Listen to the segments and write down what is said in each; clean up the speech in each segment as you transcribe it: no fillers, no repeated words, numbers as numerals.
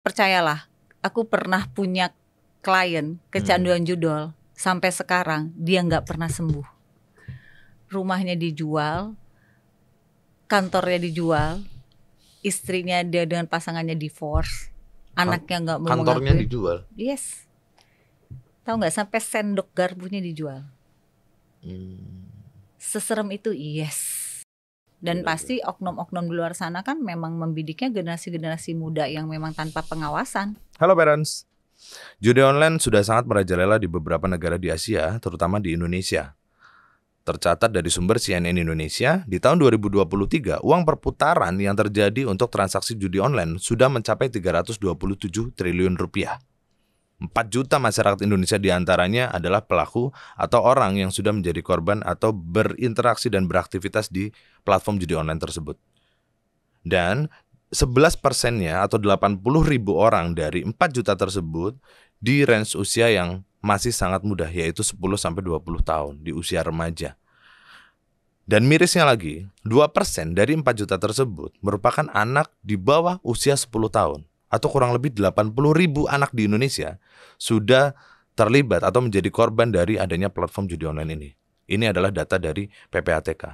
percayalah, aku pernah punya klien kecanduan judol. Sampai sekarang dia nggak pernah sembuh. Rumahnya dijual, kantornya dijual, istrinya dia dengan pasangannya divorce, anaknya nggak mau mengakui. Kantornya dijual? Yes. Tahu nggak, sampai sendok garpunya dijual. Seserem itu, yes. Dan pasti oknum-oknum di luar sana kan memang membidiknya generasi-generasi muda yang memang tanpa pengawasan. Halo parents. Judi online sudah sangat merajalela di beberapa negara di Asia, terutama di Indonesia. Tercatat dari sumber CNN Indonesia, di tahun 2023, uang perputaran yang terjadi untuk transaksi judi online sudah mencapai 327 triliun rupiah. 4 juta masyarakat Indonesia diantaranya adalah pelaku atau orang yang sudah menjadi korban atau berinteraksi dan beraktivitas di platform judi online tersebut. Dan 11%-nya atau 80.000 orang dari 4 juta tersebut di range usia yang masih sangat muda, yaitu 10-20 tahun di usia remaja. Dan mirisnya lagi, 2% dari 4 juta tersebut merupakan anak di bawah usia 10 tahun. Atau kurang lebih 80.000 anak di Indonesia sudah terlibat atau menjadi korban dari adanya platform judi online ini. Ini adalah data dari PPATK.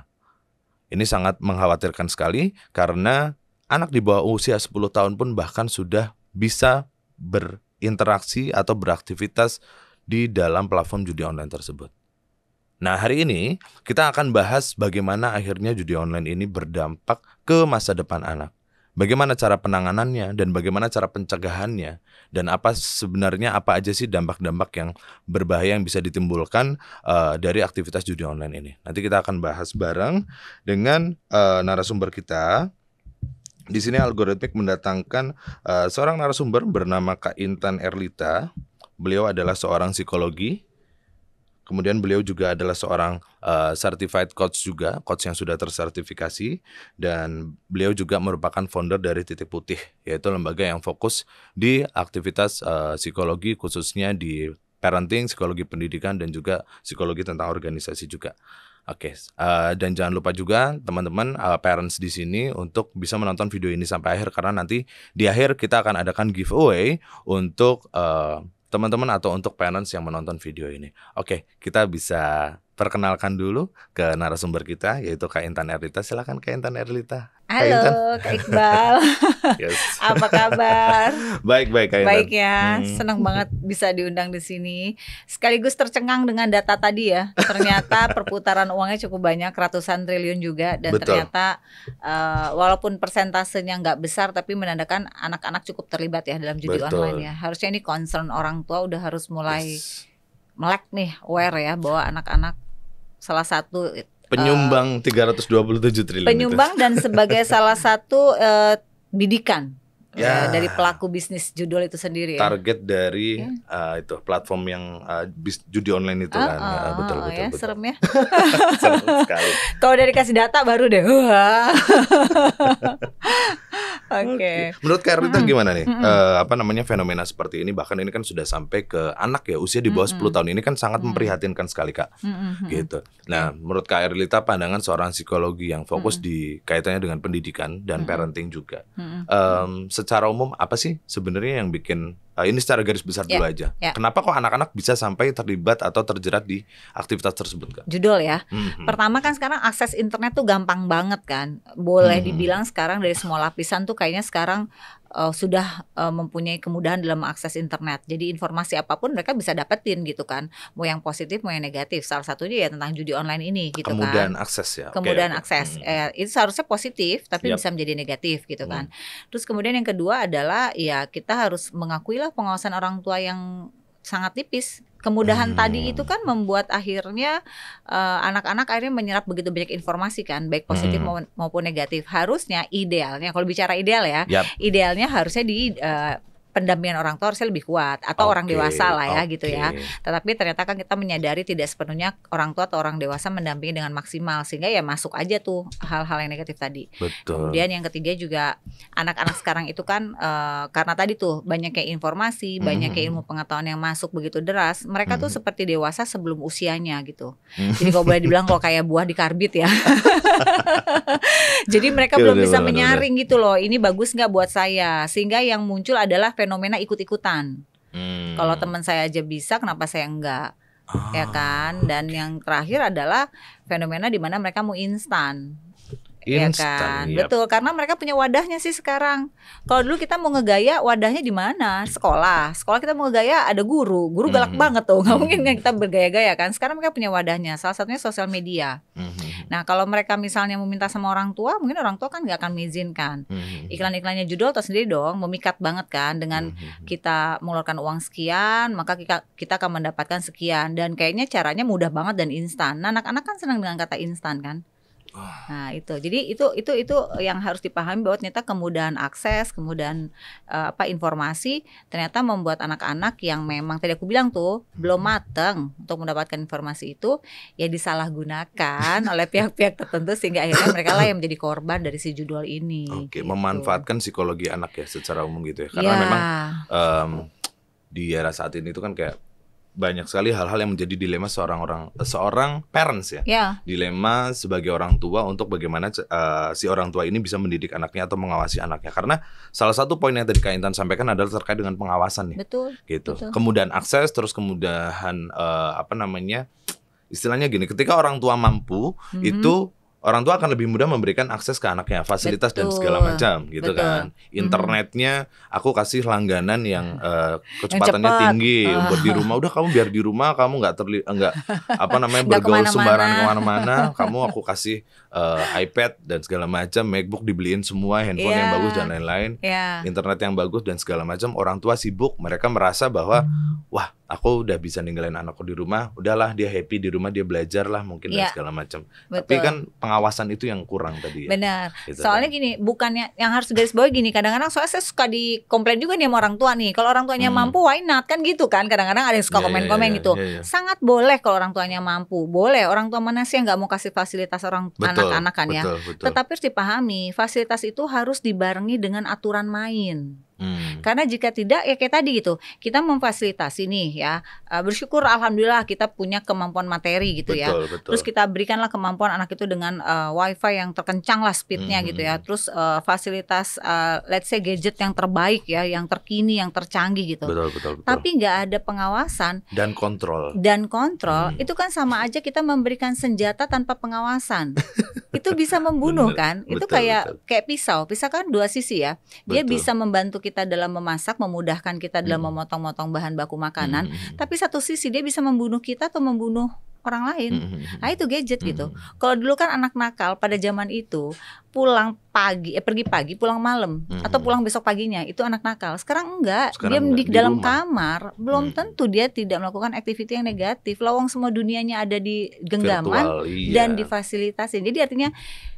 Ini sangat mengkhawatirkan sekali karena anak di bawah usia 10 tahun pun bahkan sudah bisa berinteraksi atau beraktivitas di dalam platform judi online tersebut. Nah, hari ini kita akan bahas bagaimana akhirnya judi online ini berdampak ke masa depan anak. Bagaimana cara penanganannya dan bagaimana cara pencegahannya, dan apa aja sih dampak-dampak yang berbahaya yang bisa ditimbulkan dari aktivitas judi online ini. Nanti kita akan bahas bareng dengan narasumber kita. Di sini Algorithmic mendatangkan seorang narasumber bernama Kak Intan Erlita. Beliau adalah seorang psikologi. Kemudian beliau juga adalah seorang certified coach juga, coach yang sudah tersertifikasi. Dan beliau juga merupakan founder dari Titik Putih, yaitu lembaga yang fokus di aktivitas psikologi, khususnya di parenting, psikologi pendidikan, dan juga psikologi tentang organisasi juga. Oke, dan jangan lupa juga teman-teman parents di sini untuk bisa menonton video ini sampai akhir, karena nanti di akhir kita akan adakan giveaway untuk teman-teman atau untuk parents yang menonton video ini. Oke, kita bisa perkenalkan dulu ke narasumber kita, yaitu Kak Intan Erlita. Silakan Kak Intan Erlita. Halo Kak Iqbal. Yes. Apa kabar? Baik Kak Intan. Baik ya, senang banget bisa diundang di sini. Sekaligus tercengang dengan data tadi ya. Ternyata perputaran uangnya cukup banyak, ratusan triliun juga. Dan Betul. Ternyata walaupun persentasenya nggak besar, tapi menandakan anak-anak cukup terlibat ya dalam judi Betul. online ya. Harusnya ini concern orang tua udah harus mulai melek nih, aware ya, bahwa anak-anak salah satu penyumbang 327 triliun penyumbang itu. Dan sebagai salah satu bidikan Ya. dari pelaku bisnis judul itu sendiri ya. Target dari itu platform yang judi online itu kan. Betul. Serem ya. Serem sekali. Kalau dari kasih data baru deh. Oke. Menurut Kak Erlita gimana nih? Fenomena seperti ini, bahkan ini kan sudah sampai ke anak ya, usia di bawah 10 tahun ini kan sangat memprihatinkan sekali Kak. Gitu. Nah, menurut Kak Erlita, pandangan seorang psikologi yang fokus di kaitannya dengan pendidikan dan parenting juga. Secara umum apa sih sebenarnya yang bikin ini secara garis besar dulu aja. Kenapa kok anak-anak bisa sampai terlibat atau terjerat di aktivitas tersebut, Kak? Judul ya. Pertama kan sekarang akses internet tuh gampang banget kan. Boleh dibilang sekarang dari semua lapisan tuh kayaknya sekarang sudah mempunyai kemudahan dalam akses internet. Jadi informasi apapun mereka bisa dapetin gitu kan. Mau yang positif mau yang negatif. Salah satunya ya tentang judi online ini gitu kemudahan kan. Akses ya. Kemudahan akses. Itu seharusnya positif tapi bisa menjadi negatif gitu kan. Terus kemudian yang kedua adalah ya kita harus mengakui lah pengawasan orang tua yang sangat tipis. Kemudahan tadi itu kan membuat akhirnya anak-anak akhirnya menyerap begitu banyak informasi kan, baik positif maupun negatif. Harusnya idealnya, kalau bicara ideal ya, idealnya harusnya pendampingan orang tua harusnya lebih kuat atau orang dewasa lah ya gitu ya. Tetapi ternyata kan kita menyadari tidak sepenuhnya orang tua atau orang dewasa mendampingi dengan maksimal, sehingga ya masuk aja tuh hal-hal yang negatif tadi. Betul. Kemudian yang ketiga juga anak-anak sekarang itu kan karena tadi tuh banyaknya informasi, banyaknya ilmu pengetahuan yang masuk begitu deras, mereka tuh seperti dewasa sebelum usianya gitu. Jadi kalau boleh dibilang kalau kayak buah dikarbit ya. Jadi mereka belum bisa menyaring gitu loh, ini bagus nggak buat saya, sehingga yang muncul adalah fenomena ikut-ikutan. Kalau teman saya aja bisa, kenapa saya enggak? Ya kan. Dan yang terakhir adalah fenomena di mana mereka mau instan. Ya kan, betul, karena mereka punya wadahnya sih sekarang. Kalau dulu kita mau ngegaya, wadahnya di mana? Sekolah kita mau ngegaya ada guru galak banget tuh, nggak mungkin kan kita bergaya-gaya kan. Sekarang mereka punya wadahnya, salah satunya sosial media. Nah kalau mereka misalnya meminta sama orang tua, mungkin orang tua kan nggak akan mengizinkan. Iklan-iklannya judul atau sendiri dong, memikat banget kan. Dengan kita mengeluarkan uang sekian, maka kita akan mendapatkan sekian. Dan kayaknya caranya mudah banget dan instan. Nah anak-anak kan senang dengan kata instan kan. Nah itu, jadi itu yang harus dipahami, bahwa ternyata kemudahan akses, kemudahan informasi ternyata membuat anak-anak yang memang tadi aku bilang tuh belum matang untuk mendapatkan informasi itu ya disalahgunakan oleh pihak-pihak tertentu, sehingga akhirnya mereka lah yang menjadi korban dari si judul ini. Gitu. Memanfaatkan psikologi anak ya secara umum gitu ya, karena memang di era saat ini itu kan kayak banyak sekali hal-hal yang menjadi dilema seorang parents ya. Dilema sebagai orang tua untuk bagaimana si orang tua ini bisa mendidik anaknya atau mengawasi anaknya. Karena salah satu poin yang tadi Kak Intan sampaikan adalah terkait dengan pengawasan nih. Betul. Gitu. Kemudahan akses, terus kemudahan istilahnya gini, ketika orang tua mampu itu orang tua akan lebih mudah memberikan akses ke anaknya, fasilitas dan segala macam gitu kan. Internetnya aku kasih langganan yang kecepatannya tinggi buat di rumah. Udah kamu biar di rumah, kamu nggak bergaul sembarangan kemana-mana. Kamu aku kasih iPad dan segala macam, MacBook dibeliin semua, handphone yang bagus dan lain-lain, internet yang bagus dan segala macam. Orang tua sibuk, mereka merasa bahwa wah aku udah bisa ninggalin anakku di rumah, udahlah dia happy di rumah, dia belajar lah mungkin dan segala macam. Tapi kan pengawasan itu yang kurang tadi ya. Benar. Gitu Soalnya kan. gini, bukannya yang harus garis bawah gini, kadang-kadang soalnya saya suka dikomplain juga nih sama orang tua nih. Kalau orang tuanya mampu, why not kan gitu kan. Kadang-kadang ada yang suka komen-komen gitu. Sangat boleh kalau orang tuanya mampu. Boleh, orang tua mana sih yang nggak mau kasih fasilitas anak-anak kan ya. Betul. Tetapi harus dipahami, fasilitas itu harus dibarengi dengan aturan main. Karena jika tidak ya kayak tadi gitu, kita memfasilitasi nih ya, bersyukur alhamdulillah kita punya kemampuan materi gitu ya. Terus kita berikanlah kemampuan anak itu dengan wifi yang terkencang lah speednya gitu ya. Terus fasilitas let's say gadget yang terbaik ya, yang terkini, yang tercanggih gitu. Betul. Tapi nggak ada pengawasan dan kontrol. Itu kan sama aja kita memberikan senjata tanpa pengawasan. Itu bisa membunuh kan. Itu kayak pisau kan dua sisi ya. Dia bisa membantu kita dalam memasak, memudahkan kita dalam memotong-motong bahan baku makanan, tapi satu sisi dia bisa membunuh kita atau membunuh orang lain. Nah itu gadget gitu. Kalau dulu kan anak nakal pada zaman itu pulang pagi, pergi pagi, pulang malam, atau pulang besok paginya, itu anak nakal. Sekarang enggak, dia di dalam kamar, belum tentu dia tidak melakukan aktiviti yang negatif. Lawang semua dunianya ada di genggaman virtual, dan difasilitasi. Jadi artinya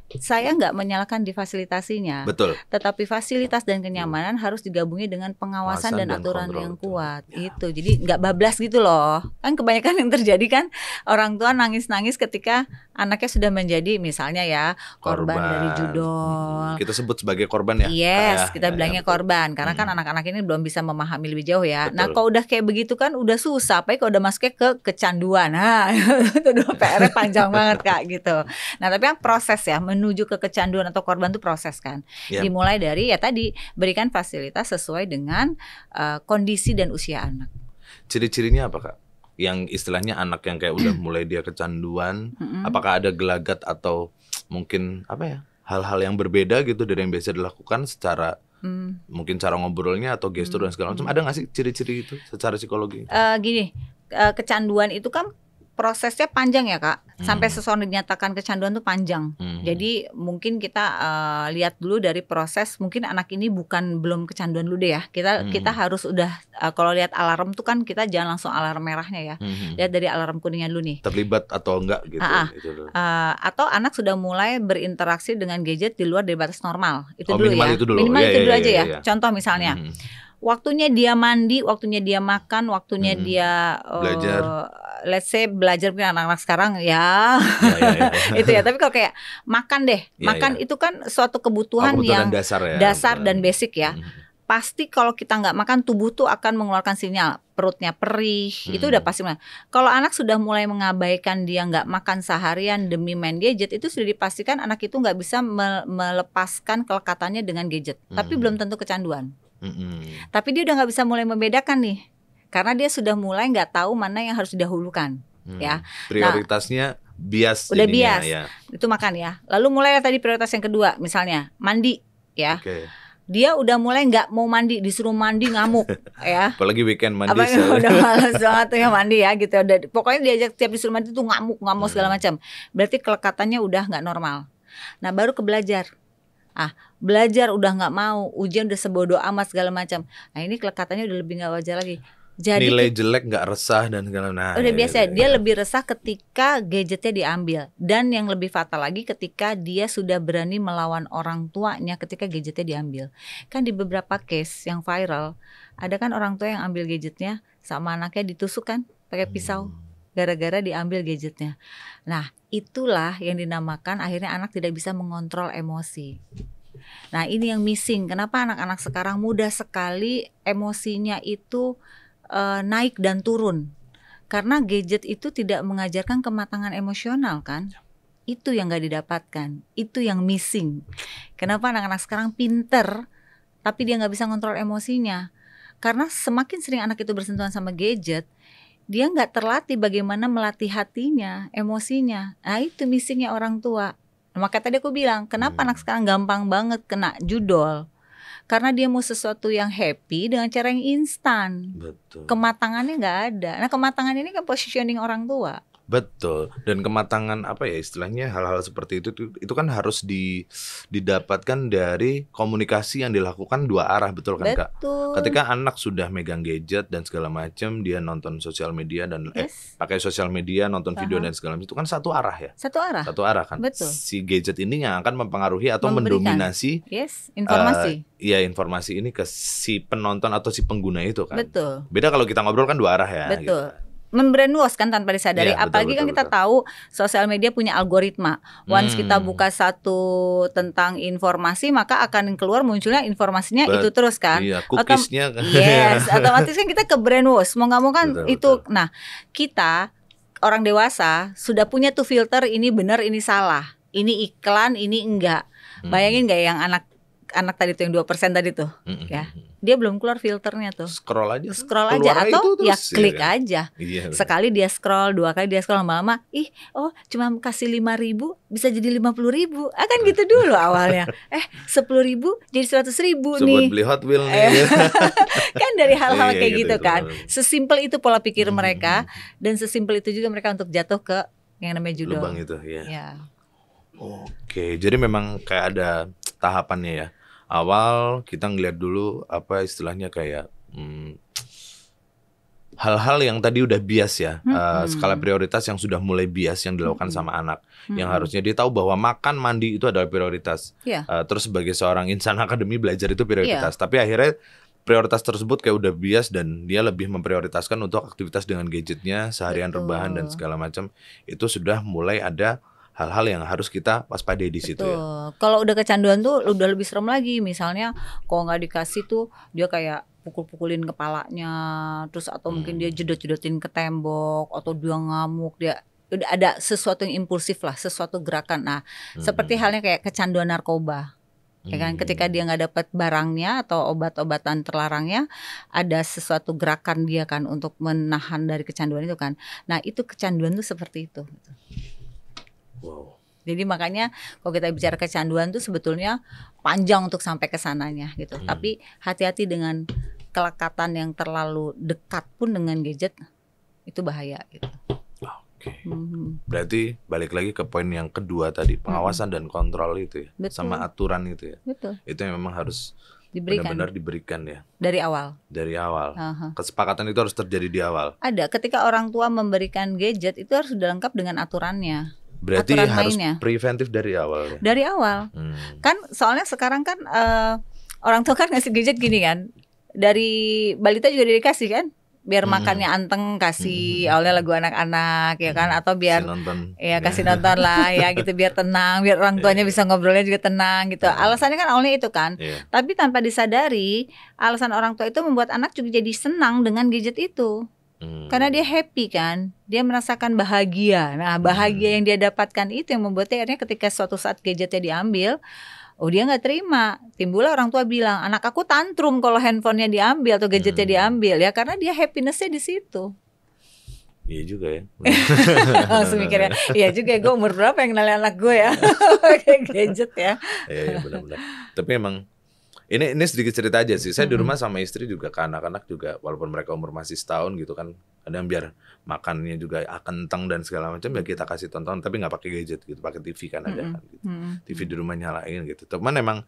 saya nggak menyalahkan difasilitasinya, tetapi fasilitas dan kenyamanan harus digabungi dengan pengawasan dan aturan yang kuat. Itu jadi nggak bablas gitu loh. Kan kebanyakan yang terjadi kan orang tua nangis-nangis ketika anaknya sudah menjadi misalnya ya korban dari judol. Kita sebut sebagai korban ya. Yes, kita bilangnya korban karena kan anak-anak ini belum bisa memahami lebih jauh ya. Nah kalau udah kayak begitu kan udah susah, apalagi kalau udah masuknya ke kecanduan. Nah itu udah PR-nya panjang banget Kak gitu. Nah tapi yang proses ya menuju ke kecanduan atau korban itu proses kan. Dimulai dari ya tadi berikan fasilitas sesuai dengan kondisi dan usia anak. Ciri-cirinya apa Kak? Yang istilahnya anak yang kayak udah mulai dia kecanduan, apakah ada gelagat atau mungkin hal-hal yang berbeda gitu dari yang biasa dilakukan secara mungkin cara ngobrolnya atau gestur dan segala macam, ada nggak sih ciri-ciri itu secara psikologi? Kecanduan itu kan prosesnya panjang ya Kak, sampai seseorang dinyatakan kecanduan tuh panjang. Jadi mungkin kita lihat dulu dari proses, mungkin anak ini belum kecanduan dulu deh ya. Kita harus udah kalau lihat alarm tuh kan kita jangan langsung alarm merahnya ya. Lihat dari alarm kuningnya dulu nih. Terlibat atau enggak gitu. Atau anak sudah mulai berinteraksi dengan gadget di luar dari batas normal. Itu dulu minimal ya. Itu dulu. Minimal itu dulu aja ya. Contoh misalnya waktunya dia mandi, waktunya dia makan, waktunya dia Belajar. Let's say belajar, mungkin anak-anak sekarang ya, itu ya. Tapi kalau kayak makan deh, makan itu kan suatu kebutuhan yang dasar ya, dasar dan basic ya. Pasti kalau kita nggak makan, tubuh tuh akan mengeluarkan sinyal, perutnya perih, itu udah pasti. Kalau anak sudah mulai mengabaikan, dia nggak makan seharian demi main gadget, itu sudah dipastikan anak itu nggak bisa melepaskan kelekatannya dengan gadget. Tapi belum tentu kecanduan. Tapi dia udah nggak bisa mulai membedakan nih, karena dia sudah mulai nggak tahu mana yang harus didahulukan. Ya, prioritasnya bias. Udah bias, ya. Itu makan ya. Lalu mulai tadi prioritas yang kedua, misalnya mandi, ya. Dia udah mulai nggak mau mandi, disuruh mandi ngamuk, ya. Apalagi weekend mandi. Udah malas banget tuh ya mandi ya gitu. Pokoknya diajak tiap disuruh mandi tuh ngamuk segala macam. Berarti kelekatannya udah nggak normal. Nah baru ke belajar. Belajar udah nggak mau, ujian udah sebodoh amat segala macam. Nah ini kelekatannya udah lebih nggak wajar lagi. Jadi nilai jelek, nggak resah dan segala macam. Udah biasa, dia lebih resah ketika gadgetnya diambil. Dan yang lebih fatal lagi ketika dia sudah berani melawan orang tuanya ketika gadgetnya diambil. Kan di beberapa case yang viral, ada kan orang tua yang ambil gadgetnya sama anaknya ditusuk kan pakai pisau, gara-gara diambil gadgetnya. Nah itulah yang dinamakan akhirnya anak tidak bisa mengontrol emosi. Nah ini yang missing. Kenapa anak-anak sekarang mudah sekali emosinya itu naik dan turun, karena gadget itu tidak mengajarkan kematangan emosional kan. Itu yang gak didapatkan, itu yang missing. Kenapa anak-anak sekarang pinter tapi dia gak bisa ngontrol emosinya? Karena semakin sering anak itu bersentuhan sama gadget, dia gak terlatih bagaimana melatih hatinya, emosinya. Nah itu missingnya orang tua. Maka tadi aku bilang, kenapa anak sekarang gampang banget kena judol? Karena dia mau sesuatu yang happy dengan cara yang instan. Betul. Kematangannya nggak ada. Nah kematangan ini kan positioning orang tua. Betul. Dan kematangan apa ya istilahnya, hal-hal seperti itu kan harus didapatkan dari komunikasi yang dilakukan dua arah, betul kan Kak? Betul. Ketika anak sudah megang gadget dan segala macam, dia nonton sosial media dan pakai sosial media, nonton video dan segala macam, itu kan satu arah ya. Satu arah kan. Betul. Si gadget ini yang akan mempengaruhi atau mendominasi informasi. Informasi ini ke si penonton atau si pengguna itu kan. Betul. Beda kalau kita ngobrol kan dua arah ya. Betul. Gitu. Membrainwash kan tanpa disadari. Apalagi kan kita tahu sosial media punya algoritma. Once kita buka satu tentang informasi, maka akan keluar munculnya informasinya itu terus kan. Iya, cookiesnya kan. Yes, otomatis kan kita ke brainwash. Mau nggak mau kan itu. Nah, kita orang dewasa sudah punya tuh filter, ini benar, ini salah. Ini iklan, ini enggak. Bayangin nggak yang anak tadi tuh yang 2% tadi tuh, ya. Dia belum keluar filternya tuh. Scroll aja atau terus, ya klik aja. Iya, sekali dia scroll, 2 kali dia scroll, lama-lama cuma kasih 5.000 bisa jadi 50.000. Kan gitu dulu awalnya. 10.000 jadi 100.000 nih. Buat beli Hot Wheel nih. Kan dari hal-hal kayak gitu kan. Sesimpel itu pola pikir mereka, dan sesimpel itu juga mereka untuk jatuh ke yang namanya judul. Lubang itu ya. Oke, jadi memang kayak ada tahapannya ya. Awal kita ngeliat dulu apa istilahnya kayak hal-hal yang tadi udah bias ya, skala prioritas yang sudah mulai bias yang dilakukan sama anak, yang harusnya dia tahu bahwa makan mandi itu adalah prioritas. Terus sebagai seorang insan akademi belajar itu prioritas, tapi akhirnya prioritas tersebut kayak udah bias dan dia lebih memprioritaskan untuk aktivitas dengan gadgetnya seharian, rebahan dan segala macam. Itu sudah mulai ada hal-hal yang harus kita waspadai di situ ya. Kalau udah kecanduan tuh udah lebih serem lagi. Misalnya kalau nggak dikasih tuh dia kayak pukul-pukulin kepalanya, terus atau mungkin dia jedot-jedotin ke tembok, atau dia ngamuk, dia udah ada sesuatu yang impulsif lah, sesuatu gerakan. Nah, seperti halnya kayak kecanduan narkoba. Ya kan, ketika dia nggak dapat barangnya atau obat-obatan terlarangnya, ada sesuatu gerakan dia kan untuk menahan dari kecanduan itu kan. Nah, itu kecanduan tuh seperti itu. Wow. Jadi makanya kalau kita bicara kecanduan tuh sebetulnya panjang untuk sampai ke sananya gitu. Tapi hati-hati dengan kelekatan yang terlalu dekat pun dengan gadget, itu bahaya gitu. Oke. Berarti balik lagi ke poin yang kedua tadi, pengawasan dan kontrol itu ya. Betul. Sama aturan itu ya. Betul. Itu yang memang harus diberikan. Benar-benar diberikan ya. Dari awal. Kesepakatan itu harus terjadi di awal. Ada, ketika orang tua memberikan gadget itu harus sudah lengkap dengan aturannya. Berarti aturan harus mainnya. Preventif dari awal ya? Dari awal. Kan soalnya sekarang kan orang tua kan ngasih gadget gini kan, Dari balita juga dikasih kan, biar makannya anteng, kasih awalnya lagu anak-anak ya kan, atau biar nonton. ya kasih nonton lah ya gitu, biar tenang, biar orang tuanya bisa ngobrolnya juga tenang gitu. Alasannya kan awalnya itu kan. Tapi tanpa disadari, alasan orang tua itu membuat anak juga jadi senang dengan gadget itu. Karena dia happy kan, dia merasakan bahagia. Nah, bahagia yang dia dapatkan itu yang membuatnya akhirnya ketika suatu saat gadgetnya diambil, dia nggak terima. Timbullah orang tua bilang, anak aku tantrum kalau handphonenya diambil atau gadgetnya diambil, ya karena dia happinessnya di situ. Iya juga ya. Langsung mikirnya, iya juga ya, gue umur berapa yang kenalin anak gue ya pakai gadget ya. Iya benar-benar. Tapi emang ini sedikit cerita aja sih. Saya di rumah sama istri juga ke anak-anak juga, walaupun mereka umur masih setahun gitu kan. Kadang biar makannya juga kentang dan segala macam ya kita kasih tonton, tapi nggak pakai gadget gitu, pakai TV kan ada kan gitu. TV di rumah nyalain gitu. Teman emang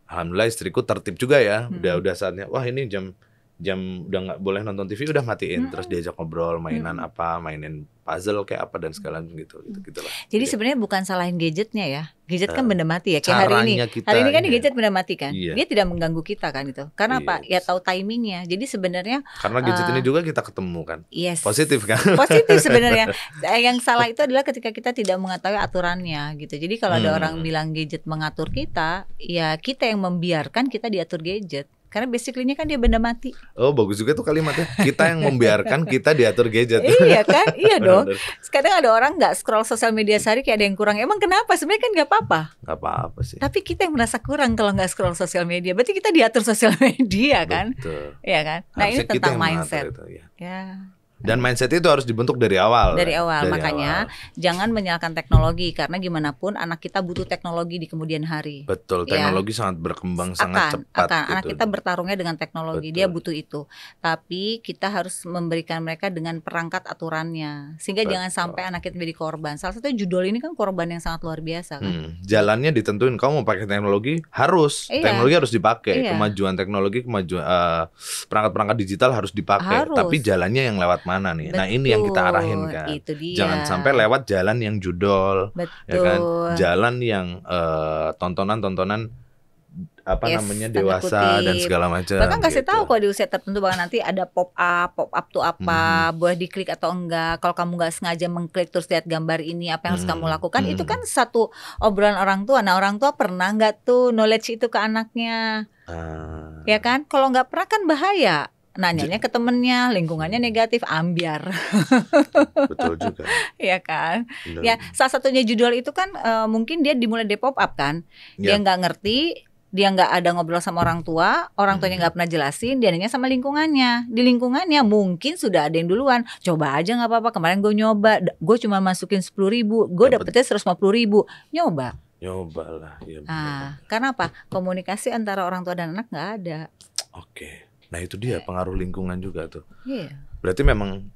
alhamdulillah istriku tertib juga ya. Udah saatnya, wah ini jam udah nggak boleh nonton TV, udah matiin. Terus diajak ngobrol, mainan apa, mainin puzzle kayak apa dan segala gitu gitulah. Jadi sebenarnya bukan salahin gadgetnya ya. Gadget kan benda mati ya. Kayak hari ini kan gadget benda mati kan. Dia tidak mengganggu kita kan itu. Karena apa? Ya tahu timingnya. Jadi sebenarnya karena gadget ini juga kita ketemu kan. Yes. Positif kan. Positif sebenarnya. Yang salah itu adalah ketika kita tidak mengetahui aturannya gitu. Jadi kalau ada orang bilang gadget mengatur kita, ya kita yang membiarkan kita diatur gadget. Karena basically-nya kan dia benda mati. Oh, bagus juga tuh kalimatnya. Kita yang membiarkan kita diatur gadget. Iya kan? Iya dong. Sekarang ada orang nggak scroll sosial media sehari kayak ada yang kurang. Emang kenapa? Sebenarnya kan nggak apa-apa. Nggak apa-apa sih. Tapi kita yang merasa kurang kalau nggak scroll sosial media. Berarti kita diatur sosial media kan? Betul. Iya kan? Nah, harusnya ini tentang mindset. Itu, ya. Dan mindset itu harus dibentuk dari awal. Dari awal, makanya jangan menyalahkan teknologi, karena gimana pun anak kita butuh teknologi di kemudian hari. Betul, teknologi sangat berkembang sangat cepat. Gitu. Anak kita bertarungnya dengan teknologi, dia butuh itu. Tapi kita harus memberikan mereka dengan perangkat aturannya, sehingga jangan sampai anak kita menjadi korban. Salah satu judul ini kan korban yang sangat luar biasa kan. Jalannya ditentuin, kamu mau pakai teknologi harus, teknologi harus dipakai. Kemajuan teknologi, perangkat-perangkat digital harus dipakai. Tapi jalannya yang lewat mana nih? Betul. Nah ini yang kita arahin kan. Itu dia. Jangan sampai lewat jalan yang judol, ya kan? Jalan yang tontonan namanya dewasa dan segala macam. Bahkan kasih tahu kalau di usia tertentu bahkan nanti ada pop up tuh apa, boleh diklik atau enggak. Kalau kamu nggak sengaja mengklik terus lihat gambar ini, apa yang harus kamu lakukan? Itu kan satu obrolan orang tua. Nah orang tua pernah nggak tuh knowledge itu ke anaknya? Ya kan? Kalau nggak pernah kan bahaya. Nanyanya ke temennya, lingkungannya negatif, ambiar. Betul juga. Iya kan. Benar. Ya salah satunya judul itu kan mungkin dia dimulai dari pop up kan. Dia nggak ngerti, dia nggak ada ngobrol sama orang tuanya nggak pernah jelasin, dia nanya sama lingkungannya. Di lingkungannya mungkin sudah ada yang duluan. Coba aja nggak apa-apa. Kemarin gue nyoba, gue cuma masukin 10.000, gue dapetnya 150.000. Nyoba lah. Ya, karena apa? Komunikasi antara orang tua dan anak nggak ada. Oke. Nah itu dia pengaruh lingkungan juga tuh. Iya. Berarti memang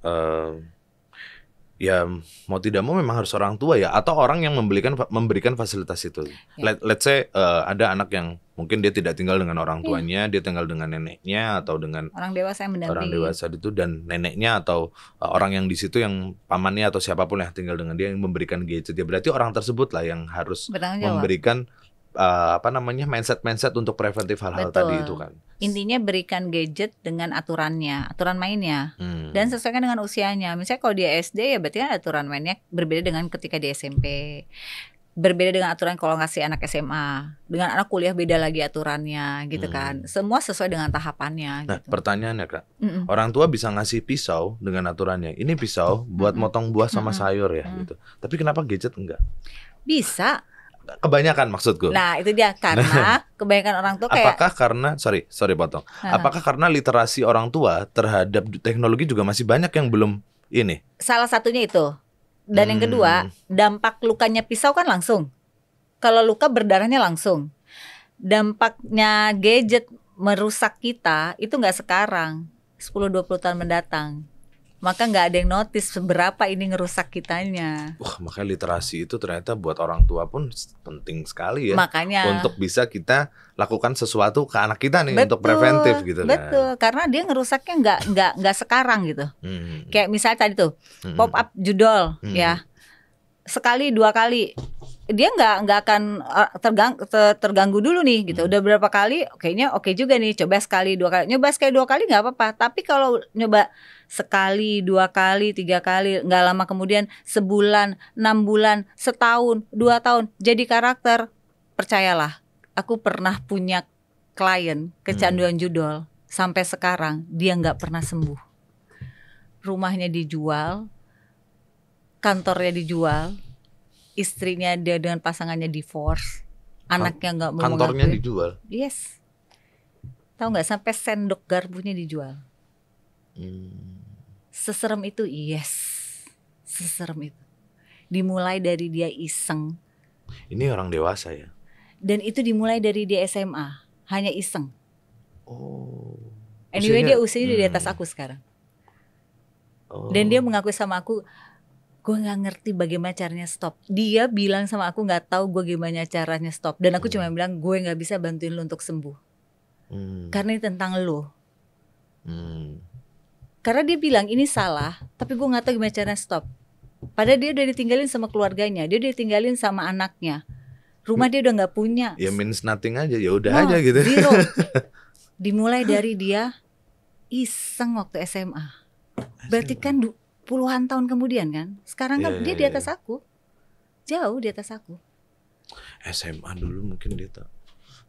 ya mau tidak mau memang harus orang tua ya, atau orang yang memberikan fasilitas itu. Let's say ada anak yang mungkin dia tidak tinggal dengan orang tuanya, dia tinggal dengan neneknya atau dengan orang dewasa yang mendampingi. Orang dewasa itu dan neneknya atau orang yang di situ yang pamannya atau siapapun yang tinggal dengan dia yang memberikan gadget. Ya berarti orang tersebut lah yang harus memberikan mindset untuk preventif hal-hal tadi itu kan. Intinya berikan gadget dengan aturan mainnya, dan sesuaikan dengan usianya. Misalnya kalau dia SD ya berarti kan aturan mainnya berbeda dengan ketika di SMP. Berbeda dengan aturan kalau ngasih anak SMA. Dengan anak kuliah beda lagi aturannya gitu kan. Semua sesuai dengan tahapannya. Nah pertanyaannya Kak, orang tua bisa ngasih pisau dengan aturannya. Ini pisau buat motong buah sama sayur ya gitu. Tapi kenapa gadget enggak? Bisa. Kebanyakan maksudku. Nah itu dia, karena kebanyakan orang tua kayak. Apakah karena potong? Apakah karena literasi orang tua terhadap teknologi juga masih banyak yang belum ini? Salah satunya itu. Dan yang kedua, dampak lukanya pisau kan langsung. Kalau luka berdarahnya langsung. Dampaknya gadget merusak kita itu nggak sekarang, 10-20 tahun mendatang. Maka nggak ada yang notice seberapa ini ngerusak kitanya. Makanya literasi itu ternyata buat orang tua pun penting sekali ya. Makanya untuk bisa kita lakukan sesuatu ke anak kita nih. Betul, untuk preventif gitu kan. Betul, karena dia ngerusaknya nggak sekarang gitu. Kayak misalnya tadi tuh pop up judol ya, sekali 2 kali dia nggak akan terganggu dulu nih gitu. Udah berapa kali kayaknya oke juga nih, coba sekali 2 kali, nyoba sekali 2 kali nggak apa-apa. Tapi kalau nyoba sekali 2 kali 3 kali, nggak lama kemudian sebulan 6 bulan setahun 2 tahun jadi karakter, percayalah, aku pernah punya klien kecanduan judol sampai sekarang dia nggak pernah sembuh. Rumahnya dijual, kantornya dijual, istrinya dia dengan pasangannya divorce, anaknya nggak mau Kantornya mengakui. dijual. Yes, tahu nggak sampai sendok garpunya dijual. Seserem itu, yes, seserem itu. Dimulai dari dia iseng. Ini orang dewasa ya. Dan itu dimulai dari dia SMA, hanya iseng. Oh. Anyway dia usianya di atas aku sekarang. Dan dia mengakui sama aku, gue nggak ngerti bagaimana caranya stop. Dia bilang sama aku nggak tahu gue gimana caranya stop. Dan aku cuma bilang gue nggak bisa bantuin lo untuk sembuh. Karena ini tentang lo. Karena dia bilang ini salah, tapi gue nggak tahu gimana caranya stop. Padahal dia udah ditinggalin sama keluarganya, dia udah ditinggalin sama anaknya. Rumah dia udah nggak punya. Ya means nothing aja, ya udah aja gitu. Zero. Dimulai dari dia iseng waktu SMA. Berarti kan puluhan tahun kemudian kan. Sekarang kan dia di atas aku. Jauh di atas aku. SMA dulu mungkin dia tak.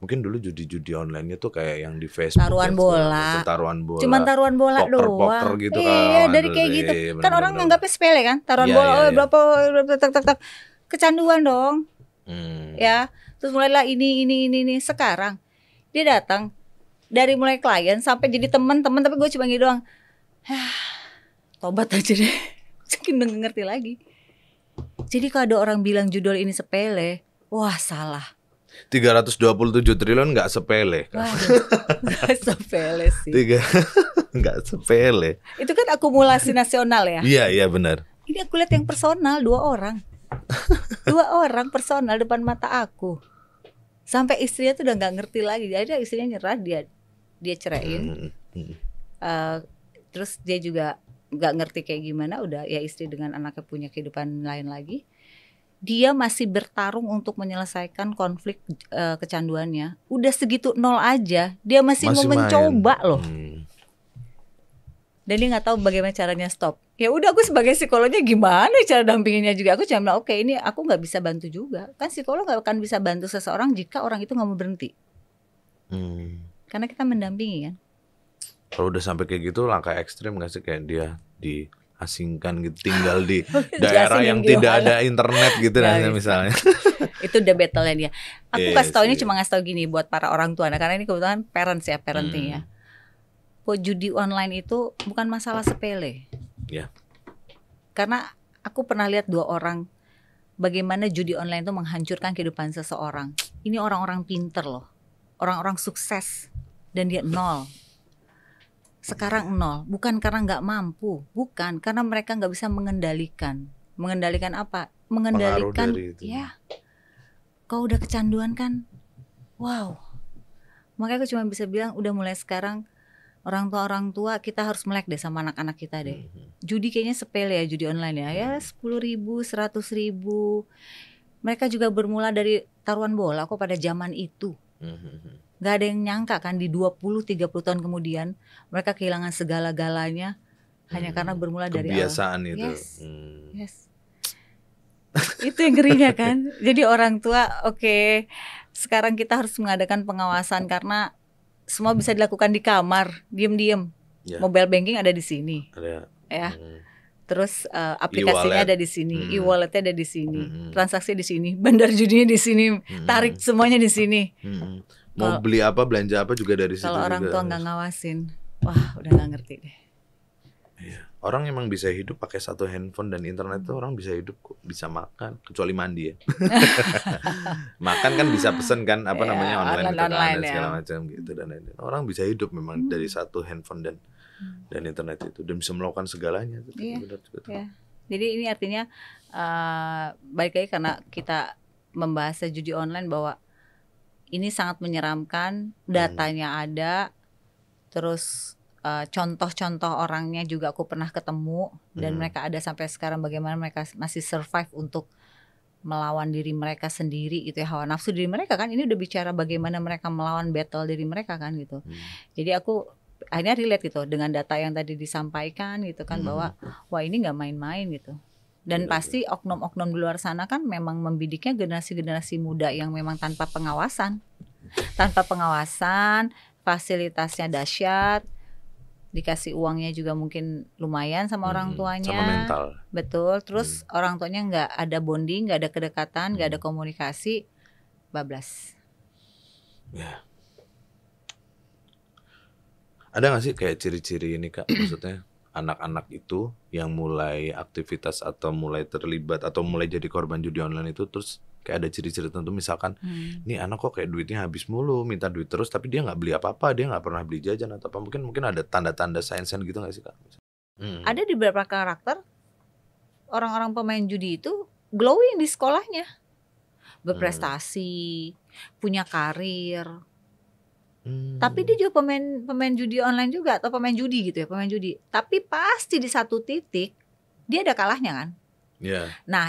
Mungkin dulu judi-judi online tuh kayak yang di Facebook. Taruhan bola. Taruhan bola. Cuman taruhan bola doang. Poker gitu kan. Iya, dari kayak gitu. Kan orang nganggapnya sepele kan. Taruhan bola berapa tak. Kecanduan dong. Ya, terus mulailah ini. Sekarang dia datang dari mulai klien sampai jadi teman-teman, tapi gue cuma gitu doang. Tobat aja deh. Mungkin udah gak ngerti lagi. Jadi kalau ada orang bilang judul ini sepele, wah salah. 327 triliun gak sepele kan? Gak sepele sih. Gak sepele. Itu kan akumulasi nasional ya. Iya benar. Ini aku lihat yang personal 2 orang. 2 orang personal depan mata aku. Sampai istrinya tuh udah gak ngerti lagi. Jadi istrinya nyerah, dia ceraiin. Terus dia juga gak ngerti kayak gimana. Udah ya istri dengan anaknya punya kehidupan lain lagi. Dia masih bertarung untuk menyelesaikan konflik kecanduannya. Udah segitu nol aja, dia masih mau mencoba loh. Dan dia nggak tahu bagaimana caranya stop. Ya udah, aku sebagai psikolognya gimana cara dampinginnya juga. Aku cuma bilang oke, ini aku nggak bisa bantu juga. Kan psikolog nggak akan bisa bantu seseorang jika orang itu nggak mau berhenti. Karena kita mendampingi kan. Kalau udah sampai kayak gitu langkah ekstrim nggak sih, kayak dia diasingkan gitu, tinggal di daerah yang tidak ada internet gitu dan misalnya. Itu udah battle-nya dia. Aku kasih tau ini cuma ngasih tau gini buat para orang tua. Nah, karena ini kebetulan parents ya, parenting ya. Judi online itu bukan masalah sepele. Ya. Karena aku pernah lihat 2 orang bagaimana judi online itu menghancurkan kehidupan seseorang. Ini orang-orang pinter loh. Orang-orang sukses dan dia nol. Sekarang nol, bukan karena nggak mampu, bukan karena mereka nggak bisa mengendalikan. Mengendalikan apa? Mengendalikan, ya. Kau udah kecanduan kan? Wow. Makanya aku cuma bisa bilang, udah mulai sekarang orang tua kita harus melek deh sama anak-anak kita deh. Judi kayaknya sepele ya, judi online ya. Ya 10.000, 100.000. Mereka juga bermula dari taruhan bola kok pada zaman itu. Gak ada yang nyangka kan di 20-30 tahun kemudian mereka kehilangan segala-galanya hanya karena bermula dari kebiasaan itu. Yes. Itu yang ngerinya kan. Jadi orang tua sekarang kita harus mengadakan pengawasan karena semua bisa dilakukan di kamar, diem-diem. Mobile banking ada di sini. Ya. Terus aplikasinya ada di sini, e-walletnya ada di sini, transaksi di sini, bandar judinya di sini, tarik semuanya di sini. Mau beli apa, belanja apa juga dari situ. Kalau orang tua nggak ngawasin, wah udah nggak ngerti deh. Iya. Orang emang bisa hidup pakai 1 handphone dan internet tuh orang bisa hidup kok, bisa makan kecuali mandi ya. Makan kan bisa pesen kan namanya online dan segala macam gitu dan lain-lain. Orang bisa hidup memang dari 1 handphone dan internet itu dan bisa melakukan segalanya. Benar juga. Jadi ini artinya balik lagi karena kita membahas judi online bahwa ini sangat menyeramkan, datanya ada, terus contoh-contoh orangnya juga aku pernah ketemu dan mereka ada sampai sekarang bagaimana mereka masih survive untuk melawan diri mereka sendiri gitu ya, hawa nafsu diri mereka kan, ini udah bicara bagaimana mereka melawan battle diri mereka kan gitu. Jadi aku akhirnya relate gitu dengan data yang tadi disampaikan gitu kan, bahwa wah ini nggak main-main gitu. Dan pasti oknum-oknum di luar sana kan memang membidiknya generasi-generasi muda yang memang tanpa pengawasan, fasilitasnya dahsyat, dikasih uangnya juga mungkin lumayan sama orang tuanya, sama mental. Betul. Terus orang tuanya nggak ada bonding, nggak ada kedekatan, nggak ada komunikasi, bablas. Ya. Ada nggak sih kayak ciri-ciri ini Kak, maksudnya anak-anak itu yang mulai aktivitas atau mulai terlibat atau mulai jadi korban judi online itu, terus kayak ada ciri-ciri tertentu, misalkan nih anak kok kayak duitnya habis mulu, minta duit terus tapi dia nggak beli apa-apa, dia nggak pernah beli jajan atau apa, mungkin ada tanda-tanda sign-sign gitu nggak sih Kak? Ada di beberapa karakter orang-orang pemain judi itu glowing di sekolahnya, berprestasi, punya karir. Tapi dia juga pemain judi online juga, atau pemain judi gitu ya, pemain judi. Tapi pasti di satu titik dia ada kalahnya kan. Yeah. Nah